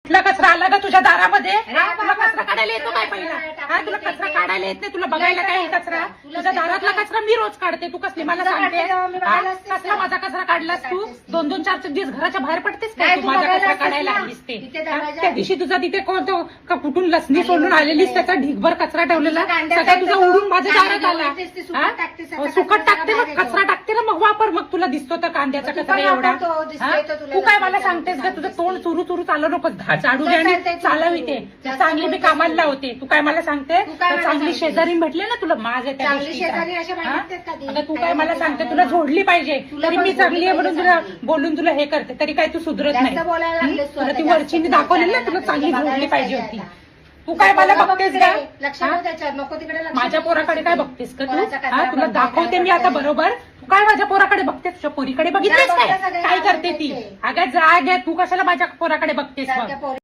तुला कचरा आला का तुझ्या दारामध्ये? तुला कचरा काढायला येतो काय पहिला? हा, तुला कचरा काढायला येत नाही? तुला बघायला काय कचरा? तुझ्या दारातला कचरा मी रोज काढते. तू कसली मला सांगते? कसला माझा कचरा काढलास तू? 2-2, 4-4 दिवस घराच्या बाहेर पडतेस काय तू? माझा कचरा काढायला आलीस ते? त्या दिवशी तुझा तिथे कोणतो कुठून लसणी सोडून आलेलीस, त्याचा ढीगभर कचरा ठेवलेला सगळा तुझा उडून माझ्या दारात आला. सुकट टाकते मग, कचरा टाकते ना, मग वापर. मग तुला दिसतो तर कांद्याचा कचरा एवढा? तू काय मला सांगतेस का? तुझं तोंड चुरू चुरू चालू नको. झाडू आणि चालव इथे. चांगली मी कामाला लावते. तू काय मला सांगते? चांगली शेजारी भेटले ना तुला माज आहे त्या गोष्टीचा. तू काय मला सांगते? तुला जोडली पाहिजे तरी मी चांगली आहे म्हणून तुला बोलून तुला हे करते, तरी काय तू सुधरत नाही. तुला ती वरची दाखवली ना, तुला चांगली जोडली पाहिजे होती. तू काय मला बघतेस का? माझ्या पोराकडे काय बघतेस का तू? तुला दाखवते मी आता बरोबर. तू काय माझ्या पोराकडे बघतेस? तुझ्या पोरीकडे बघितलेस काय? काय करते ती? अगं जा घ्या, तू कशाला माझ्या पोराकडे बघतेस?